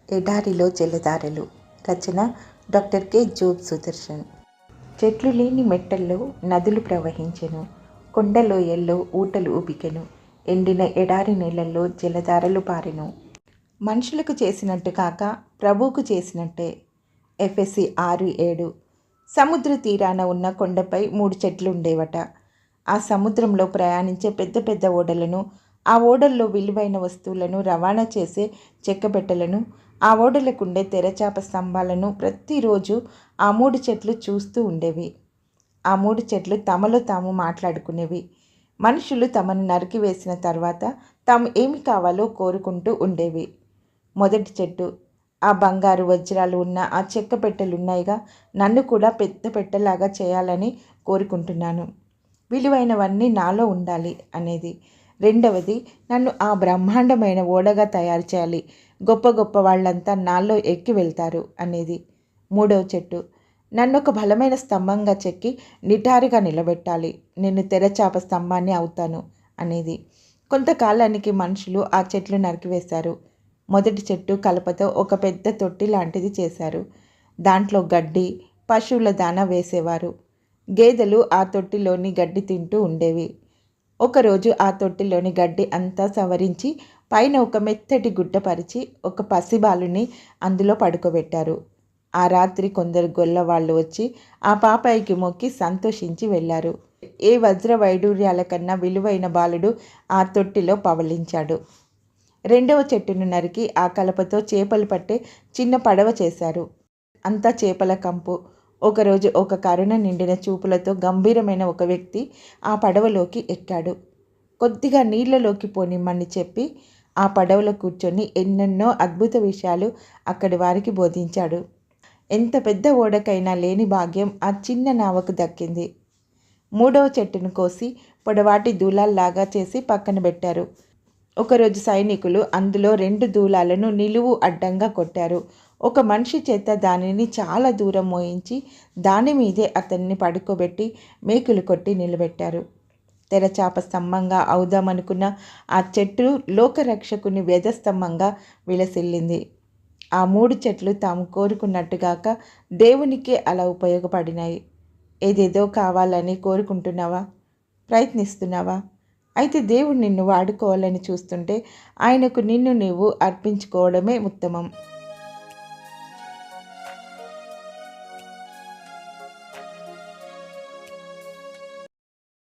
ఎడారిలో జలధారలు. రచన doctor K Job Sudarshan. చెట్లు లేని మెట్టల్లో నదులు ప్రవహించెను, కొండలోయల్లో ఊటలు ఉబికెను, ఎండిన ఎడారి నేలల్లో జలధారలు పారెను. మనుషులకు చేసినట్టు కాక ప్రభువుకు చేసినట్టే. ఎఫెసీ 6:7. సముద్ర తీరాన ఉన్న కొండపై 3 చెట్లు ఉండేవట. ఆ సముద్రంలో ప్రయాణించే పెద్ద పెద్ద ఓడలను, ఆ ఓడల్లో విలువైన వస్తువులను రవాణా చేసే చెక్కబెట్టలను, ఆ ఓడలకుండే తెరచాప స్తంభాలను ప్రతిరోజు ఆ 3 చెట్లు చూస్తూ ఉండేవి. ఆ 3 చెట్లు తమలో తాము మాట్లాడుకునేవి. మనుషులు తమను నరికివేసిన తర్వాత తాము ఏమి కావాలో కోరుకుంటూ ఉండేవి. మొదటి చెట్టు, ఆ బంగారు వజ్రాలు ఉన్న ఆ చెక్క పెట్టెలున్నాయిగా, నన్ను కూడా పెద్ద పెట్టెలాగా చేయాలని కోరుకుంటున్నాను. విలువైనవన్నీ నాలో ఉండాలి అనేది. రెండవది, నన్ను ఆ బ్రహ్మాండమైన ఓడగా తయారు చేయాలి, గొప్ప గొప్ప వాళ్ళంతా నాలో ఎక్కి వెళ్తారు అనేది. మూడవ చెట్టు, నన్నొక బలమైన స్తంభంగా చెక్కి నిటారుగా నిలబెట్టాలి, నేను తెరచాప స్తంభాన్ని అవుతాను అనేది. కొంతకాలానికి మనుషులు ఆ చెట్లు నరికివేశారు. మొదటి చెట్టు కలపతో ఒక పెద్ద తొట్టి లాంటిది చేశారు. దాంట్లో గడ్డి, పశువుల దానా వేసేవారు. గేదెలు ఆ తొట్టిలోని గడ్డి తింటూ ఉండేవి. ఒకరోజు ఆ తొట్టిలోని గడ్డి అంతా సవరించి పైన ఒక మెత్తటి గుడ్డ పరిచి ఒక పసిబాలుని అందులో పడుకోబెట్టారు. ఆ రాత్రి కొందరు గొల్లవాళ్ళు వచ్చి ఆ పాపాయికి మొక్కి సంతోషించి వెళ్ళారు. ఏ వజ్ర వైడూర్యాల కన్నా విలువైన బాలుడు ఆ తొట్టిలో పవళించాడు. రెండవ చెట్టును నరికి ఆ కలపతో చేపలు పట్టే చిన్న పడవ చేశారు. అంతా చేపల కంపు. ఒకరోజు ఒక కరుణ నిండిన చూపులతో గంభీరమైన ఒక వ్యక్తి ఆ పడవలోకి ఎక్కాడు. కొద్దిగా నీళ్లలోకి పోనిమ్మని చెప్పి ఆ పడవలో కూర్చొని ఎన్నెన్నో అద్భుత విషయాలు అక్కడి వారికి బోధించాడు. ఎంత పెద్ద ఓడకైనా లేని భాగ్యం ఆ చిన్న నావకు దక్కింది. మూడవ చెట్టును కోసి పొడవాటి దూలాల్లాగా చేసి పక్కన పెట్టారు. ఒకరోజు సైనికులు అందులో 2 దూలాలను నిలువు అడ్డంగా కొట్టారు. ఒక మనిషి చేత దానిని చాలా దూరం మోయించి దాని మీదే అతన్ని పడుకోబెట్టి మేకులు కొట్టి నిలబెట్టారు. తెరచాప స్తంభంగా అవుదామనుకున్న ఆ చెట్టు లోకరక్షకుని వ్యధస్తంభంగా విలసిల్లింది. ఆ 3 చెట్లు తాము కోరుకున్నట్టుగాక దేవునికే అలా ఉపయోగపడినాయి. ఏదేదో కావాలని కోరుకుంటున్నావా? ప్రయత్నిస్తున్నావా? అయితే దేవుడు నిన్ను వాడుకోవాలని చూస్తుంటే ఆయనకు నిన్ను నీవు అర్పించుకోవడమే ఉత్తమం.